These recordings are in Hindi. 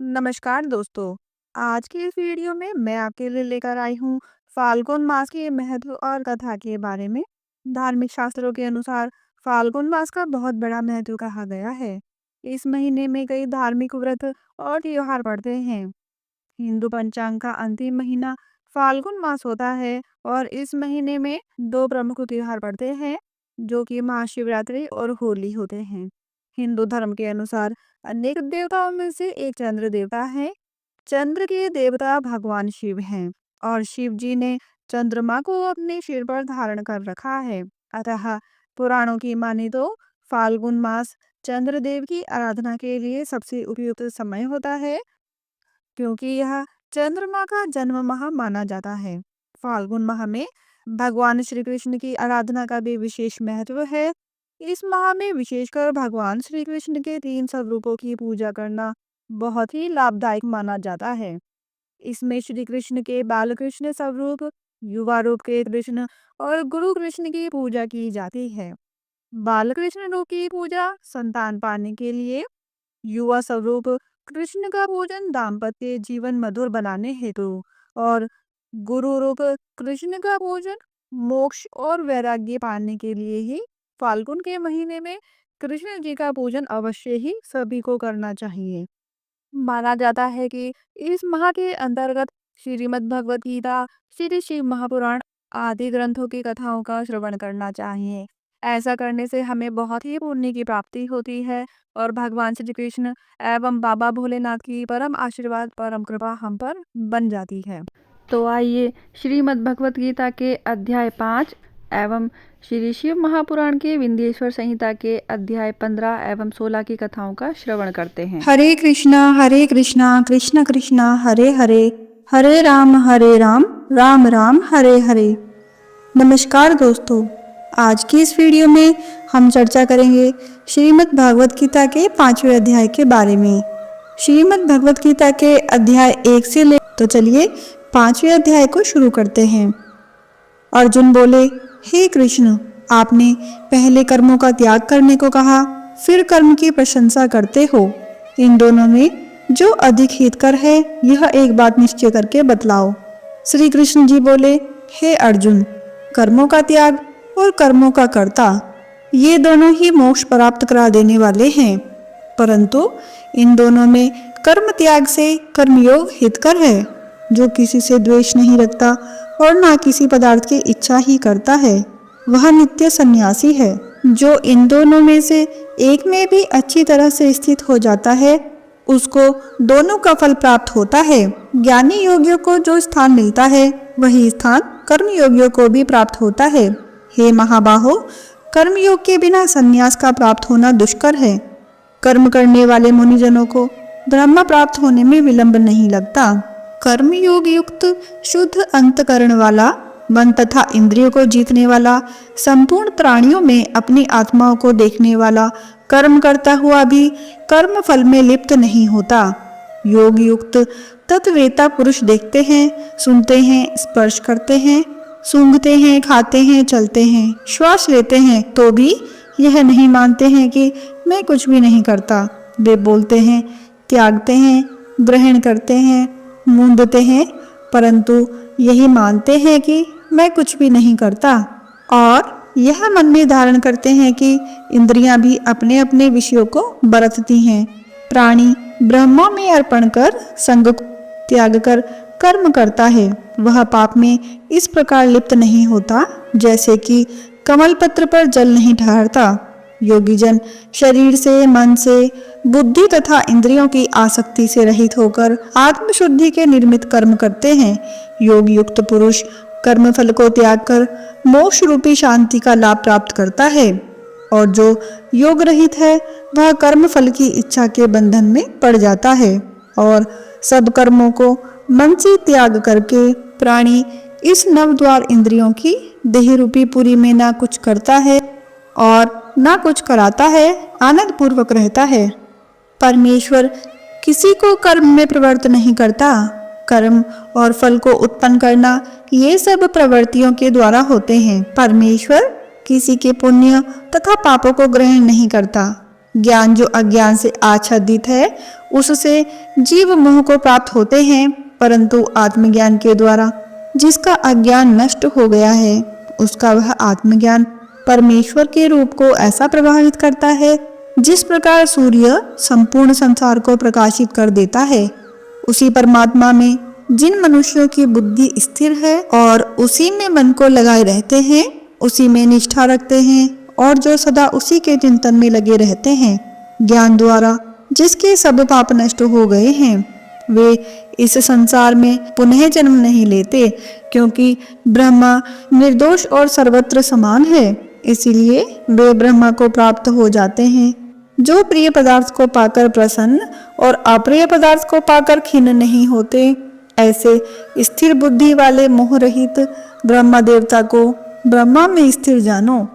नमस्कार दोस्तों। आज की इस वीडियो में मैं आपके लिए लेकर आई हूँ फाल्गुन मास के महत्व और कथा के बारे में। धार्मिक शास्त्रों के अनुसार फाल्गुन मास का बहुत बड़ा महत्व कहा गया है। इस महीने में कई धार्मिक व्रत और त्योहार पड़ते हैं। हिंदू पंचांग का अंतिम महीना फाल्गुन मास होता है और इस महीने में दो प्रमुख त्योहार पड़ते हैं जो कि महाशिवरात्रि और होली होते हैं। हिंदू धर्म के अनुसार अनेक देवताओं में से एक चंद्र देवता है। चंद्र के देवता भगवान शिव हैं और शिव जी ने चंद्रमा को अपने सिर पर धारण कर रखा है। अतः पुराणों की माने तो फाल्गुन मास चंद्रदेव की आराधना के लिए सबसे उपयुक्त समय होता है क्योंकि यह चंद्रमा का जन्म माह माना जाता है। फाल्गुन माह में भगवान श्री कृष्ण की आराधना का भी विशेष महत्व है। इस माह में विशेषकर भगवान श्री कृष्ण के 3 स्वरूपों की पूजा करना बहुत ही लाभदायक माना जाता है। इसमें श्री कृष्ण के बाल कृष्ण स्वरूप, युवा रूप के कृष्ण और गुरु कृष्ण की पूजा की जाती है। बाल कृष्ण रूप की पूजा संतान पाने के लिए, युवा स्वरूप कृष्ण का पूजन दाम्पत्य जीवन मधुर बनाने हेतु और गुरु रूप कृष्ण का पूजन मोक्ष और वैराग्य पाने के लिए ही फाल्गुन के महीने में कृष्ण जी का पूजन अवश्य ही सभी को करना चाहिए। माना जाता है कि इस माह के अंतर्गत श्रीमद् भगवत गीता, श्री शिव महापुराण आदि ग्रंथों की कथाओं का श्रवण करना चाहिए। ऐसा करने से हमें बहुत ही पुण्य की प्राप्ति होती है और भगवान श्री कृष्ण एवं बाबा भोलेनाथ की परम आशीर्वाद परम कृपा हम पर बन जाती है। तो आइए श्रीमद् भगवत गीता के अध्याय 5 एवं श्री शिव महापुराण के विंध्येश्वर संहिता के अध्याय 15 एवं 16 की कथाओं का श्रवण करते हैं। हरे कृष्णा कृष्ण कृष्णा हरे हरे, हरे राम राम राम हरे हरे। नमस्कार दोस्तों, आज की इस वीडियो में हम चर्चा करेंगे श्रीमद् भगवत गीता के 5वें अध्याय के बारे में। श्रीमद् भगवत गीता के अध्याय 1 से ले तो चलिए 5वें अध्याय को शुरू करते हैं। अर्जुन बोले, हे कृष्ण, आपने पहले कर्मों का त्याग करने को कहा, फिर कर्म की प्रशंसा करते हो। इन दोनों में जो अधिक हितकर है यह एक बात निश्चय करके बतलाओ। श्री कृष्ण जी बोले, हे अर्जुन, कर्मों का त्याग और कर्मों का कर्ता ये दोनों ही मोक्ष प्राप्त करा देने वाले हैं, परंतु इन दोनों में कर्म त्याग से कर्मयोग हितकर है, जो किसी से द्वेष नहीं रखता और ना किसी पदार्थ की इच्छा ही करता है, वह नित्य सन्यासी है। जो इन दोनों में से एक में भी अच्छी तरह से स्थित हो जाता है उसको दोनों का फल प्राप्त होता है। ज्ञानी योगियों को जो स्थान मिलता है वही स्थान कर्म योगियों को भी प्राप्त होता है। हे महाबाहो, कर्मयोग के बिना संन्यास का प्राप्त होना दुष्कर है। कर्म करने वाले मुनिजनों को ब्रह्म प्राप्त होने में विलंब नहीं लगता। कर्मयोग युक्त शुद्ध अंतकरण वाला, मन तथा इंद्रियों को जीतने वाला, संपूर्ण प्राणियों में अपनी आत्माओं को देखने वाला, कर्म करता हुआ भी कर्म फल में लिप्त नहीं होता। योग युक्त तत्वेता पुरुष देखते हैं, सुनते हैं, स्पर्श करते हैं, सूंघते हैं, खाते हैं, चलते हैं, श्वास लेते हैं तो भी यह नहीं मानते हैं कि मैं कुछ भी नहीं करता। वे बोलते हैं, त्यागते हैं, ग्रहण करते हैं, मूंदते हैं, परंतु यही मानते हैं कि मैं कुछ भी नहीं करता, और यह मन में धारण करते हैं कि इंद्रियां भी अपने अपने विषयों को बरतती हैं। प्राणी ब्रह्म में अर्पण कर संग त्याग कर कर्म करता है, वह पाप में इस प्रकार लिप्त नहीं होता जैसे कि कमल पत्र पर जल नहीं ठहरता। योगी जन शरीर से, मन से, बुद्धि तथा इंद्रियों की आसक्ति से रहित होकर आत्मशुद्धि के निर्मित कर्म करते हैं। योग युक्त पुरुष कर्म फल को त्याग कर मोक्ष रूपी शांति का लाभ प्राप्त करता है, और जो योग रहित है वह कर्म फल की इच्छा के बंधन में पड़ जाता है। और सब कर्मों को मन से त्याग करके प्राणी इस नवद्वार इंद्रियों की देह रूपी पुरी में ना कुछ करता है और ना कुछ कराता है, आनंद पूर्वक रहता है। परमेश्वर किसी को कर्म में प्रवृत्त नहीं करता। कर्म और फल को उत्पन्न करना ये सब प्रवृत्तियों के द्वारा होते हैं। परमेश्वर किसी के पुण्य तथा पापों को ग्रहण नहीं करता। ज्ञान जो अज्ञान से आच्छादित है उससे जीव मोह को प्राप्त होते हैं, परंतु आत्मज्ञान के द्वारा जिसका अज्ञान नष्ट हो गया है उसका वह आत्मज्ञान परमेश्वर के रूप को ऐसा प्रभावित करता है जिस प्रकार सूर्य संपूर्ण संसार को प्रकाशित कर देता है। उसी परमात्मा में जिन मनुष्यों की बुद्धि स्थिर है और उसी में मन को लगाए रहते हैं, उसी में निष्ठा रखते हैं और जो सदा उसी के चिंतन में लगे रहते हैं, ज्ञान द्वारा जिसके सब पाप नष्ट हो गए हैं, वे इस संसार में पुनः जन्म नहीं लेते, क्योंकि ब्रह्मा निर्दोष और सर्वत्र समान है। इसीलिए वे ब्रह्मा को प्राप्त हो जाते हैं। जो प्रिय पदार्थ को पाकर प्रसन्न और अप्रिय पदार्थ को पाकर खिन्न नहीं होते, ऐसे स्थिर बुद्धि वाले मोह रहित ब्रह्मा देवता को ब्रह्मा में स्थिर जानो।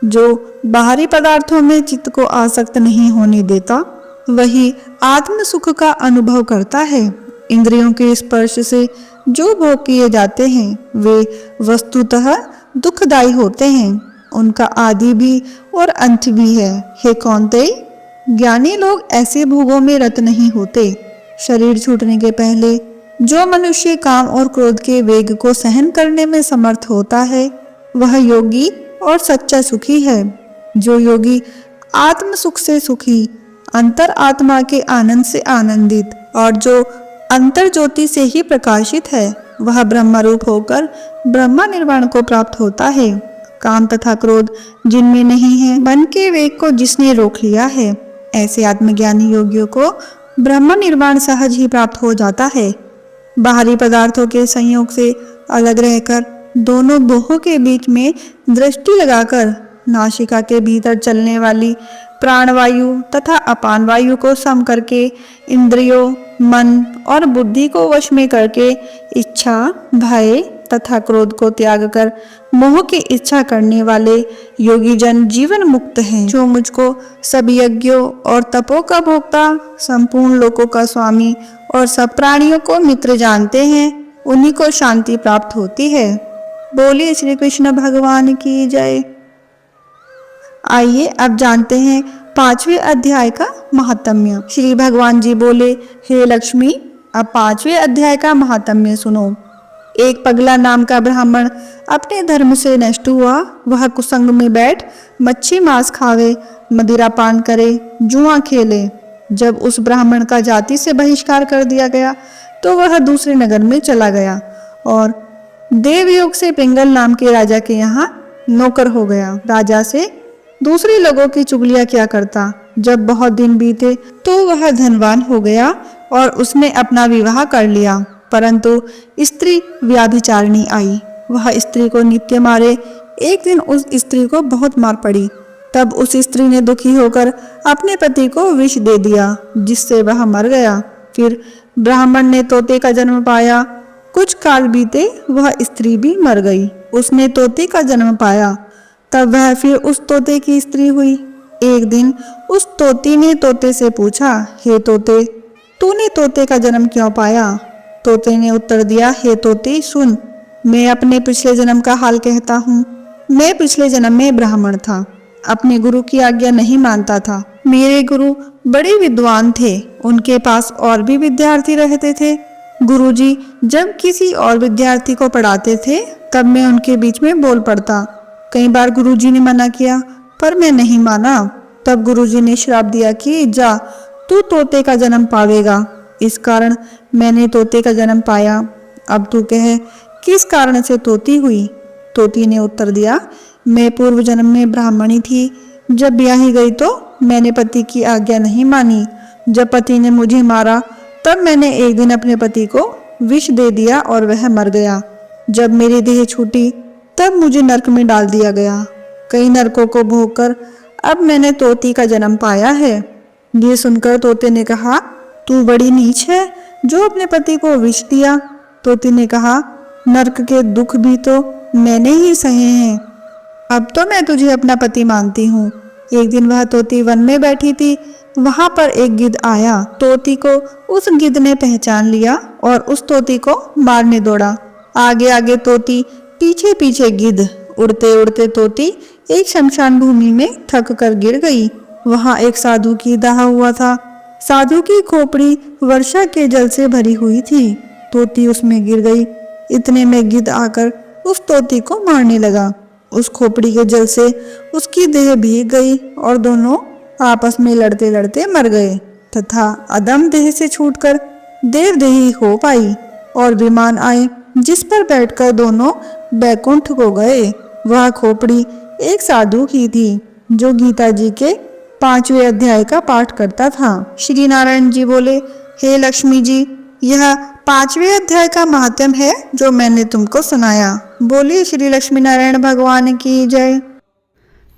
जो बाहरी पदार्थों में चित्त को आसक्त नहीं होने देता, वही आत्म सुख का अनुभव करता है। इंद्रियों के स्पर्श से जो भोग किए जाते हैं वे वस्तुतः दुखदायी होते हैं, उनका आदि भी और अंत भी है। हे कौन्तेय, ज्ञानी लोग ऐसे भोगों में रत नहीं होते। शरीर छूटने के पहले जो मनुष्य काम और क्रोध के वेग को सहन करने में समर्थ होता है, वह योगी और सच्चा सुखी है। जो योगी आत्म सुख से सुखी, अंतर आत्मा के आनंद से आनंदित और जो अंतर ज्योति से ही प्रकाशित है, वह ब्रह्म रूप होकर ब्रह्म निर्वाण को प्राप्त होता है। काम तथा क्रोध जिनमें नहीं है, मन के वेग को जिसने रोक लिया है, ऐसे आत्मज्ञानी योगियों को ब्रह्म निर्वाण सहज ही प्राप्त हो जाता है। बाहरी पदार्थों के संयोग से अलग रहकर दोनों भोगों के बीच में दृष्टि लगाकर नासिका के भीतर चलने वाली प्राणवायु तथा अपान वायु को सम करके इंद्रियों, मन और बुद्धि को वश में करके इच्छा, भय तथा क्रोध को त्याग कर मोह की इच्छा करने वाले योगी जन जीवन मुक्त हैं। जो मुझको सब यज्ञों और तपों का भोक्ता, संपूर्ण लोकों का स्वामी और सब प्राणियों को मित्र जानते हैं, उन्हीं को शांति प्राप्त होती है। बोलिए श्री कृष्ण भगवान की जय। आइए अब जानते हैं 5वें अध्याय का महात्म्य। श्री भगवान जी बोले, हे लक्ष्मी, अब 5वें अध्याय का महात्म्य सुनो। एक पगला नाम का ब्राह्मण अपने धर्म से नष्ट हुआ। वह कुसंग में बैठ मच्छी मांस खावे, मदिरा पान करे, जुआ खेले। जब उस ब्राह्मण का जाति से बहिष्कार कर दिया गया तो वह दूसरे नगर में चला गया और देवयोग से पिंगल नाम के राजा के यहाँ नौकर हो गया। राजा से दूसरे लोगों की चुगलियां क्या करता। जब बहुत दिन बीते तो वह धनवान हो गया और उसने अपना विवाह कर लिया, परंतु स्त्री व्याभिचारिणी आई। वह स्त्री को नित्य मारे। एक दिन उस स्त्री को बहुत मार पड़ी। तब उस स्त्री ने दुखी होकर अपने पति को विष दे दिया, जिससे वह मर गया। फिर ब्राह्मण ने तोते का जन्म पाया। कुछ काल बीते वह स्त्री भी मर गई। उसने तोते का जन्म पाया। तब वह फिर उस तोते की स्त्री हुई। एक दिन उस तोती ने तोते से पूछा, हे तोते, तूने तोते का जन्म क्यों पाया? तोते ने उत्तर दिया, हे तोते सुन, मैं अपने पिछले जन्म का हाल कहता हूँ। मैं पिछले जन्म में ब्राह्मण था, अपने गुरु की आज्ञा नहीं मानता था। मेरे गुरु बड़े विद्वान थे, उनके पास और भी विद्यार्थी रहते थे। गुरुजी जब किसी और विद्यार्थी को पढ़ाते थे तब मैं उनके बीच में बोल पड़ता। कई बार गुरुजी ने मना किया पर मैं नहीं माना। तब गुरुजी ने श्राप दिया कि जा, तू तोते का जन्म पावेगा। इस कारण मैंने तोते का जन्म पाया। अब तू कह, किस कारण से तोती हुई? तोती ने उत्तर दिया, मैं पूर्व जन्म में ब्राह्मणी थी। जब ब्याही गई तो मैंने पति की आज्ञा नहीं मानी। जब पति ने मुझे मारा तब मैंने एक दिन अपने पति को विष दे दिया और वह मर गया। जब मेरी देह छूटी तब मुझे नरक में डाल दिया गया। कई नरकों को भोगकर अब मैंने तोती का जन्म पाया है। ये सुनकर तोते ने कहा, तू बड़ी नीच है जो अपने पति को विष दिया। तोती ने कहा, नरक के दुख भी तो मैंने ही सहे हैं। अब तो मैं तुझे अपना पति मानती हूँ। एक दिन वह तोती वन में बैठी थी। वहां पर एक गिद्ध आया। तोती को उस गिद्ध ने पहचान लिया और उस तोती को मारने दौड़ा। आगे आगे तोती, पीछे पीछे गिद्ध। उड़ते उड़ते तोती एक शमशान भूमि में थक कर गिर गई। वहाँ एक साधु की दाह हुआ था। साधु की खोपड़ी वर्षा के जल से भरी हुई थी। तोती उसमें गिर गई। इतने में गिद्ध आकर उस तोती को मारने लगा। उस खोपड़ी के जल से उसकी देह भीग गई और दोनों आपस में लड़ते लड़ते मर गए तथा अदम देह से छूटकर देवदेही हो पाई और विमान आए जिस पर बैठकर दोनों बैकुंठ को गए। वह खोपड़ी एक साधु की थी जो गीता जी के 5वें अध्याय का पाठ करता था। श्री नारायण जी बोले, हे लक्ष्मी जी, यह 5वें अध्याय का महात्म्य है जो मैंने तुमको सुनाया। बोलिए श्री लक्ष्मी नारायण भगवान की जय।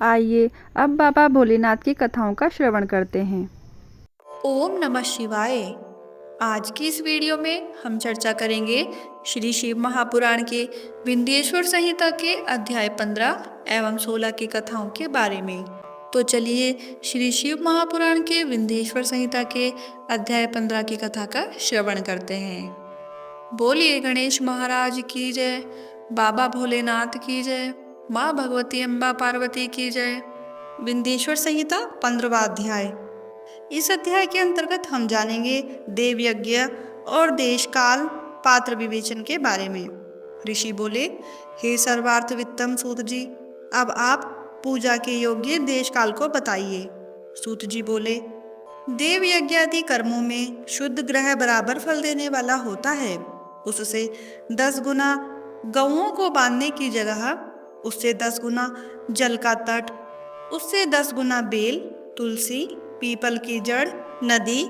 आइए अब बाबा भोलेनाथ की कथाओं का श्रवण करते हैं। ओम नमः शिवाय। आज की इस वीडियो में हम चर्चा करेंगे श्री शिव महापुराण के विंध्येश्वर संहिता के अध्याय 15 एवं 16 की कथाओं के बारे में। तो चलिए श्री शिव महापुराण के विंध्येश्वर संहिता के अध्याय 15 की कथा का श्रवण करते हैं। बोलिए गणेश महाराज की जय, बाबा भोलेनाथ की जय, माँ भगवती अम्बा पार्वती की जय। विंध्येश्वर संहिता 15वां अध्याय। इस अध्याय के अंतर्गत हम जानेंगे देव यज्ञ और देश काल पात्र विवेचन के बारे में। ऋषि बोले, हे सर्वार्थ वित्तम सूत जी, अब आप पूजा के योग्य देश काल को बताइए। सूत जी बोले, देव यज्ञ आदि कर्मों में शुद्ध ग्रह बराबर फल देने वाला होता है। उससे 10 गुना गौओं को बांधने की जगह, उससे 10 गुना जल का तट, उससे 10 गुना बेल, तुलसी, पीपल की जड़, नदी,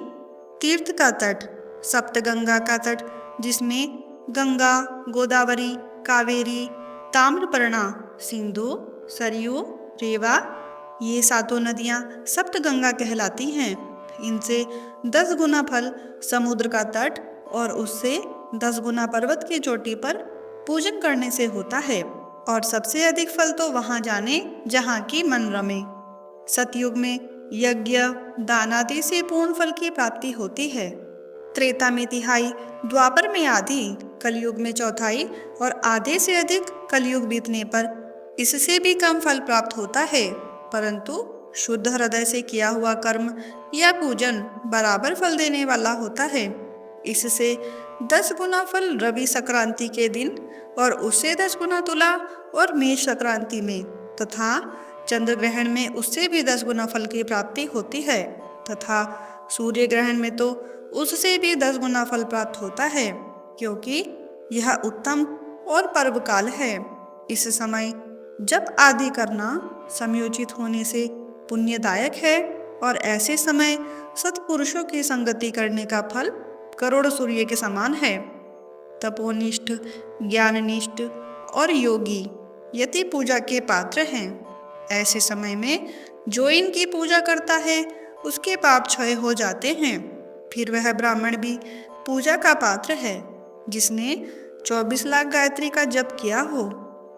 तीर्थ का तट, सप्तगंगा का तट जिसमें गंगा, गोदावरी, कावेरी, ताम्रपर्णा, सिंधु, सरयू, रेवा, ये 7 नदियाँ सप्तगंगा कहलाती हैं। इनसे 10 गुना फल समुद्र का तट और उससे 10 गुना पर्वत की चोटी पर पूजन करने से होता है। और सबसे अधिक फल तो वहाँ जाने जहाँ की मन रमे। सतयुग में यज्ञ दान आदि से पूर्ण फल की प्राप्ति होती है। त्रेता में तिहाई, द्वापर में आधी, कलयुग में चौथाई और आधे से अधिक कलयुग बीतने पर इससे भी कम फल प्राप्त होता है। परंतु शुद्ध हृदय से किया हुआ कर्म या पूजन बराबर फल देने वाला होता है। इससे 10 गुना फल रवि संक्रांति के दिन और उससे 10 गुना तुला और मेष संक्रांति में तथा चंद्र ग्रहण में उससे भी 10 गुना फल की प्राप्ति होती है तथा सूर्य ग्रहण में तो उससे भी 10 गुना फल प्राप्त होता है, क्योंकि यह उत्तम और पर्व काल है। इस समय जब आदि करना समयोचित होने से पुण्यदायक है और ऐसे समय सत्पुरुषों की संगति करने का फल करोड़ सूर्य के समान है। तपोनिष्ठ, ज्ञाननिष्ठ और योगी यति पूजा के पात्र हैं। ऐसे समय में जो इनकी पूजा करता है उसके पाप क्षय हो जाते हैं। फिर वह ब्राह्मण भी पूजा का पात्र है। जिसने 24 लाख गायत्री का जप किया हो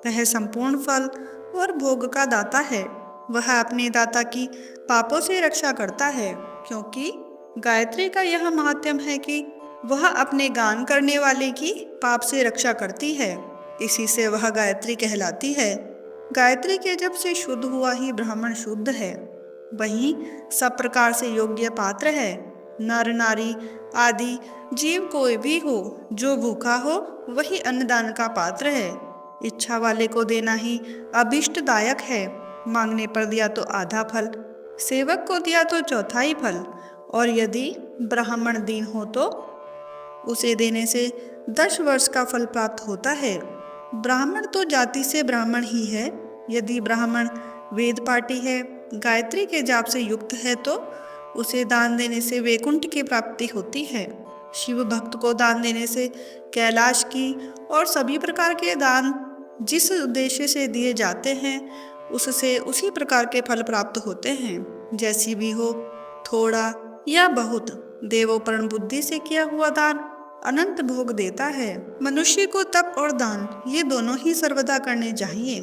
वह संपूर्ण फल और भोग का दाता है। वह अपने दाता की पापों से रक्षा करता है, क्योंकि गायत्री का यह महात्म्य है कि वह अपने गान करने वाले की पाप से रक्षा करती है। इसी से वह गायत्री कहलाती है। गायत्री के जप से शुद्ध हुआ ही ब्राह्मण शुद्ध है। वहीं सब प्रकार से योग्य पात्र है। नर नारी आदि जीव कोई भी हो जो भूखा हो वही अन्नदान का पात्र है। इच्छा वाले को देना ही अभिष्टदायक है। मांगने पर दिया तो आधा फल, सेवक को दिया तो चौथाई फल, और यदि ब्राह्मण दीन हो तो उसे देने से 10 वर्ष का फल प्राप्त होता है। ब्राह्मण तो जाति से ब्राह्मण ही है। यदि ब्राह्मण वेद पाठी है, गायत्री के जाप से युक्त है तो उसे दान देने से वैकुंठ की प्राप्ति होती है। शिव भक्त को दान देने से कैलाश की और सभी प्रकार के दान जिस उद्देश्य से दिए जाते हैं उससे उसी प्रकार के फल प्राप्त होते हैं। जैसी भी हो, थोड़ा या बहुत, देवोपरण बुद्धि से किया हुआ दान अनंत भोग देता है। मनुष्य को तप और दान ये दोनों ही सर्वदा करने चाहिए।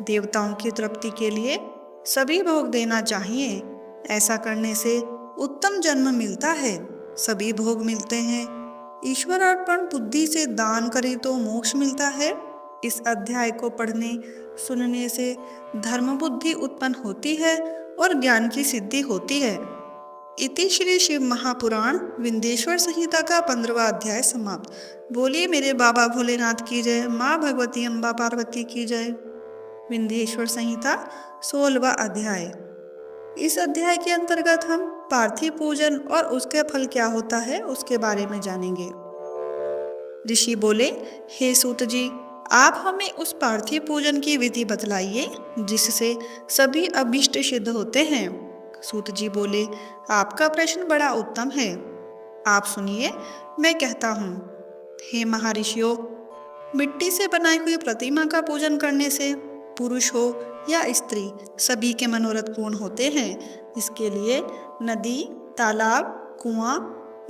देवताओं की तृप्ति के लिए सभी भोग देना चाहिए। ऐसा करने से उत्तम जन्म मिलता है, सभी भोग मिलते हैं। ईश्वर अर्पण बुद्धि से दान करें तो मोक्ष मिलता है। इस अध्याय को पढ़ने सुनने से धर्म बुद्धि उत्पन्न होती है और ज्ञान की सिद्धि होती है। इति श्री शिव महापुराण विंध्येश्वर संहिता का 15वां अध्याय समाप्त। बोलिए मेरे बाबा भोलेनाथ की जय, माँ भगवती अम्बा पार्वती की जय। विंध्येश्वर संहिता 16वां अध्याय। इस अध्याय के अंतर्गत हम पार्थिव पूजन और उसके फल क्या होता है उसके बारे में जानेंगे। ऋषि बोले, हे सूत जी, आप हमें उस पार्थिव पूजन की विधि बतलाइए जिससे सभी अभिष्ट सिद्ध होते हैं। सूत जी बोले, आपका प्रश्न बड़ा उत्तम है। आप सुनिए, मैं कहता हूँ। हे महर्षियों, मिट्टी से बनाई हुई प्रतिमा का पूजन करने से पुरुष हो या स्त्री सभी के मनोरथ पूर्ण होते हैं। इसके लिए नदी, तालाब, कुआं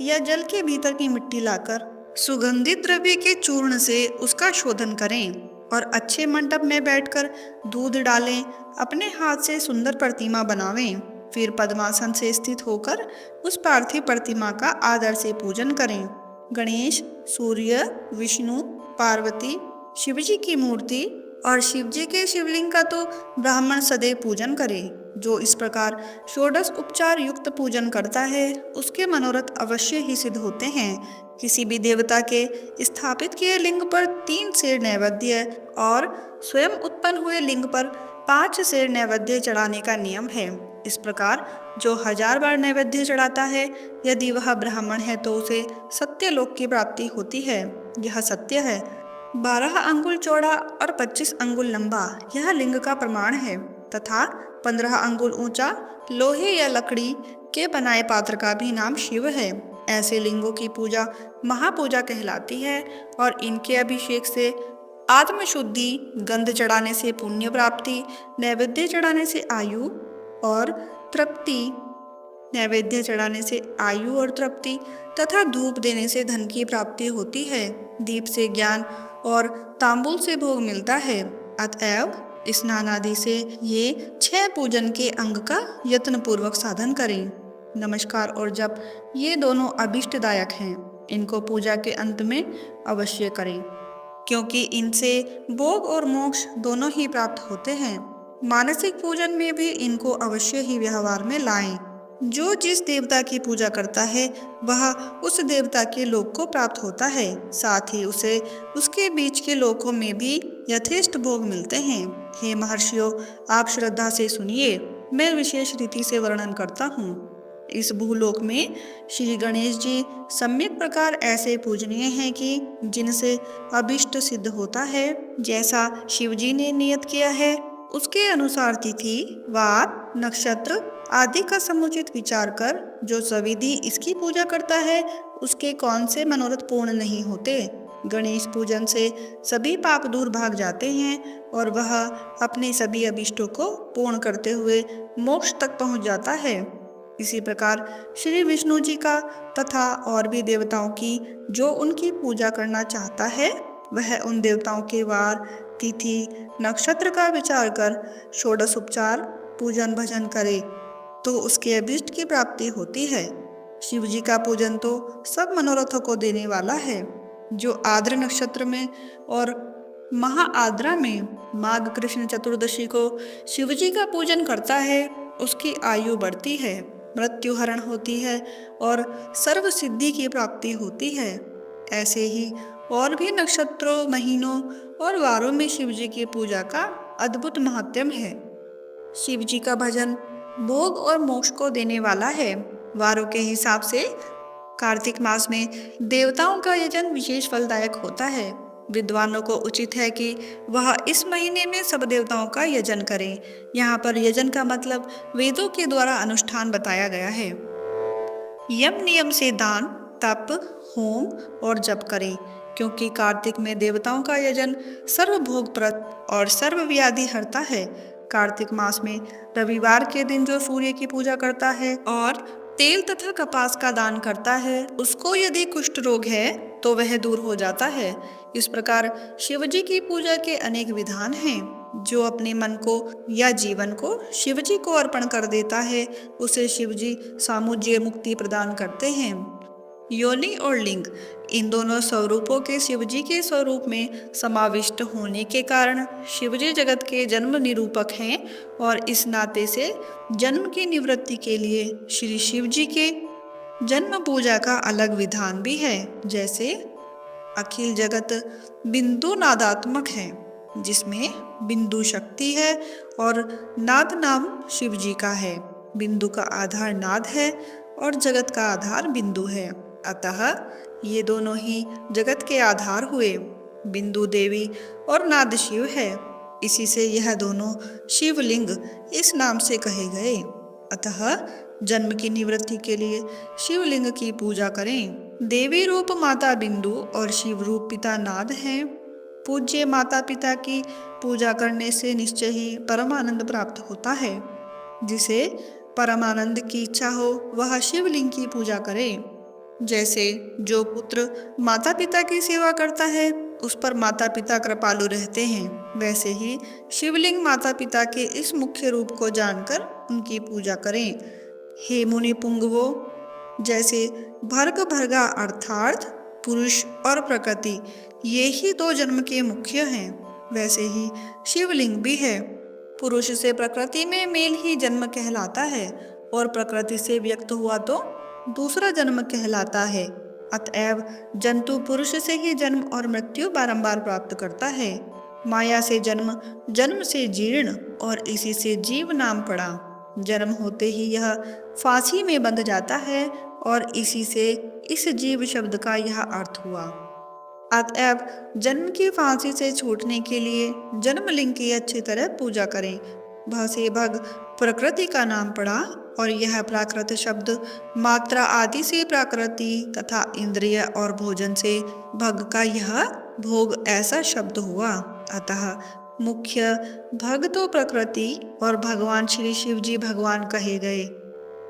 या जल के भीतर की मिट्टी लाकर सुगंधित द्रव्य के चूर्ण से उसका शोधन करें और अच्छे मंडप में बैठकर दूध डालें, अपने हाथ से सुंदर प्रतिमा बनावें। फिर पद्मासन से स्थित होकर उस पार्थिव प्रतिमा का आदर से पूजन करें। गणेश, सूर्य, विष्णु, पार्वती, शिवजी की मूर्ति और शिवजी के शिवलिंग का तो ब्राह्मण सदैव पूजन करे। जो इस प्रकार षोडश उपचार युक्त पूजन करता है उसके मनोरथ अवश्य ही सिद्ध होते हैं। किसी भी देवता के स्थापित किए लिंग पर 3 सेर नैवेद्य और स्वयं उत्पन्न हुए लिंग पर 5 सेर नैवेद्य चढ़ाने का नियम है। इस प्रकार जो 1000 बार नैवेद्य चढ़ाता है, यदि वह ब्राह्मण है तो उसे सत्यलोक की प्राप्ति होती है। यह सत्य है। 12 अंगुल चौड़ा और 25 अंगुल लंबा यह लिंग का प्रमाण है तथा 15 अंगुल ऊंचा लोहे या लकड़ी के बनाए पात्र का भी नाम शिव है। ऐसे लिंगों की पूजा महापूजा कहलाती है और इनके अभिषेक से आत्मशुद्धि, गंध चढ़ाने से पुण्य प्राप्ति, नैवेद्य चढ़ाने से आयु और तृप्ति, नैवेद्य चढ़ाने से आयु और तृप्ति तथा धूप देने से धन की प्राप्ति होती है। दीप से ज्ञान और तांबुल से भोग मिलता है। अतएव स्नान आदि से ये 6 पूजन के अंग का यत्न पूर्वक साधन करें। नमस्कार और जप ये दोनों अभिष्टदायक हैं। इनको पूजा के अंत में अवश्य करें क्योंकि इनसे भोग और मोक्ष दोनों ही प्राप्त होते हैं। मानसिक पूजन में भी इनको अवश्य ही व्यवहार में लाएं। जो जिस देवता की पूजा करता है वह उस देवता के लोक को प्राप्त होता है, साथ ही उसे उसके बीच के लोकों में भी यथेष्ट भोग मिलते हैं। हे महर्षियों, आप श्रद्धा से सुनिए, मैं विशेष रीति से वर्णन करता हूँ। इस भूलोक में श्री गणेश जी सम्यक प्रकार ऐसे पूजनीय हैं कि जिनसे अभिष्ट सिद्ध होता है। जैसा शिव जी ने नियत किया है उसके अनुसार तिथि, वार, नक्षत्र आदि का समुचित विचार कर जो सविधि इसकी पूजा करता है उसके कौन से मनोरथ पूर्ण नहीं होते। गणेश पूजन से सभी पाप दूर भाग जाते हैं और वह अपने सभी अभिष्टों को पूर्ण करते हुए मोक्ष तक पहुंच जाता है। इसी प्रकार श्री विष्णु जी का तथा और भी देवताओं की जो उनकी पूजा करना चाहता है वह उन देवताओं के वार, तिथि, नक्षत्र का विचार कर षोडश उपचार पूजन भजन करे तो उसके अभिष्ट की प्राप्ति होती है। शिव जी का पूजन तो सब मनोरथों को देने वाला है। जो आद्र नक्षत्र में और महाआद्रा में माघ कृष्ण चतुर्दशी को शिव जी का पूजन करता है उसकी आयु बढ़ती है, मृत्यु हरण होती है और सर्व सिद्धि की प्राप्ति होती है। ऐसे ही और भी नक्षत्रों, महीनों और वारों में शिव जी की पूजा का अद्भुत महात्म्य है। शिव जी का भजन भोग और मोक्ष को देने वाला है। वारों के हिसाब से कार्तिक मास में देवताओं का यजन विशेष फलदायक होता है। विद्वानों को उचित है कि वह इस महीने में सब देवताओं का यजन करें। यहाँ पर यजन का मतलब वेदों के द्वारा अनुष्ठान बताया गया है। यम नियम से दान, तप, होम और जप करें क्योंकि कार्तिक में देवताओं का यजन सर्वभोगप्रद और सर्वव्याधि हरता है। कार्तिक मास में रविवार के दिन जो सूर्य की पूजा करता है और तेल तथा कपास का दान करता है उसको यदि कुष्ठ रोग है तो वह दूर हो जाता है। इस प्रकार शिव जी की पूजा के अनेक विधान हैं। जो अपने मन को या जीवन को शिव जी को अर्पण कर देता है उसे शिव जी सामुज्य मुक्ति प्रदान करते हैं। योनि और लिंग इन दोनों स्वरूपों के शिवजी के स्वरूप में समाविष्ट होने के कारण शिवजी जगत के जन्म निरूपक हैं और इस नाते से जन्म की निवृत्ति के लिए श्री शिवजी के जन्म पूजा का अलग विधान भी है। जैसे अखिल जगत बिंदु नादात्मक है, जिसमें बिंदु शक्ति है और नाद नाम शिवजी का है। बिंदु का आधार नाद है और जगत का आधार बिंदु है, अतः ये दोनों ही जगत के आधार हुए। बिंदु देवी और नाद शिव है, इसी से यह दोनों शिवलिंग इस नाम से कहे गए। अतः जन्म की निवृत्ति के लिए शिवलिंग की पूजा करें। देवी रूप माता बिंदु और शिव रूप पिता नाद हैं। पूज्य माता पिता की पूजा करने से निश्चय ही परमानंद प्राप्त होता है। जिसे परमानंद की इच्छा हो वह शिवलिंग की पूजा करे। जैसे जो पुत्र माता पिता की सेवा करता है उस पर माता पिता कृपालु रहते हैं, वैसे ही शिवलिंग माता पिता के इस मुख्य रूप को जानकर उनकी पूजा करें। हे मुनि पुंगवो, जैसे भर्ग भर्गा अर्थात पुरुष और प्रकृति ये ही दो जन्म के मुख्य हैं, वैसे ही शिवलिंग भी है। पुरुष से प्रकृति में मेल ही जन्म कहलाता है और प्रकृति से व्यक्त हुआ तो दूसरा जन्म कहलाता है। अतएव जंतु पुरुष से ही जन्म और मृत्यु बारंबार प्राप्त करता है। माया से जन्म, जन्म से जीर्ण और इसी से जीव नाम पड़ा। जन्म होते ही यह फांसी में बंध जाता है और इसी से इस जीव शब्द का यह अर्थ हुआ। अतएव जन्म की फांसी से छूटने के लिए जन्मलिंग की अच्छी तरह पूजा करें। भ से भग प्रकृति का नाम पड़ा और यह प्राकृत शब्द मात्रा आदि से प्राकृति तथा इंद्रिय और भोजन से भग का यह भोग ऐसा शब्द हुआ। अतः मुख्य भग तो प्रकृति और भगवान श्री शिव जी भगवान कहे गए।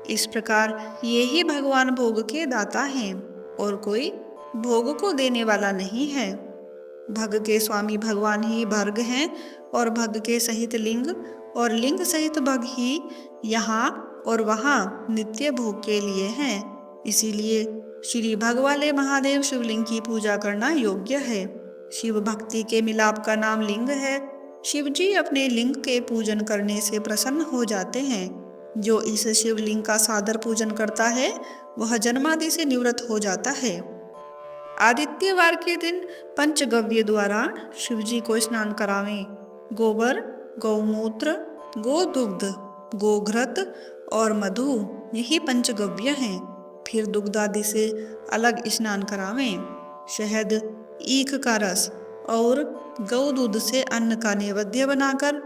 इस प्रकार ये ही भगवान भोग के दाता हैं और कोई भोग को देने वाला नहीं है। भग के स्वामी भगवान ही भर्ग हैं और भग के सहित लिंग और लिंग सहित भग ही यहाँ और वहाँ नित्य भोग के लिए हैं। इसीलिए श्री भग वाले महादेव शिवलिंग की पूजा करना योग्य है। शिव भक्ति के मिलाप का नाम लिंग है। शिव जी अपने लिंग के पूजन करने से प्रसन्न हो जाते हैं। जो इस शिवलिंग का सादर पूजन करता है वह जन्मादि से निवृत्त हो जाता है। आदित्यवार के दिन पंचगव्य द्वारा शिवजी को स्नान करावें। गोबर, गौमूत्र, गोदुग्ध, गोघृत और मधु यही पंचगव्य हैं। फिर दुग्ध आदि से अलग स्नान करावें। शहद, ईख का रस और गौ दूध से अन्न का नैवेद्य बनाकर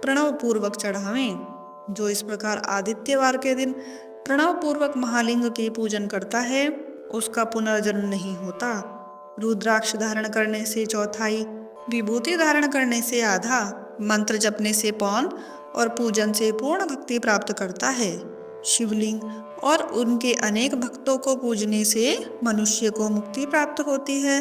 प्रणव पूर्वक चढ़ावें। जो इस प्रकार आदित्यवार के दिन प्रणव पूर्वक महालिंग के पूजन करता है उसका पुनर्जन्म नहीं होता। रुद्राक्ष धारण करने से चौथाई, विभूति धारण करने से आधा, मंत्र जपने से पौन और पूजन से पूर्ण भक्ति प्राप्त करता है। शिवलिंग और उनके अनेक भक्तों को पूजने से मनुष्य को मुक्ति प्राप्त होती है।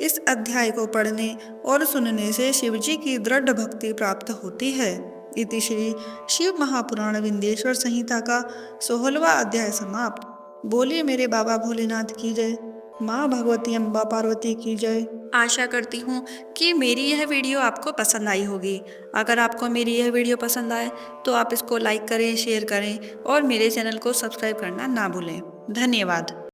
इस अध्याय को पढ़ने और सुनने से शिवजी की दृढ़ भक्ति प्राप्त होती है। इति श्री शिव महापुराण विंध्येश्वर संहिता का 16वां अध्याय समाप्त। बोलिए मेरे बाबा भोलेनाथ की जय, माँ भगवती अम्बा पार्वती की जय। आशा करती हूँ कि मेरी यह वीडियो आपको पसंद आई होगी। अगर आपको मेरी यह वीडियो पसंद आए तो आप इसको लाइक करें, शेयर करें और मेरे चैनल को सब्सक्राइब करना ना भूलें। धन्यवाद।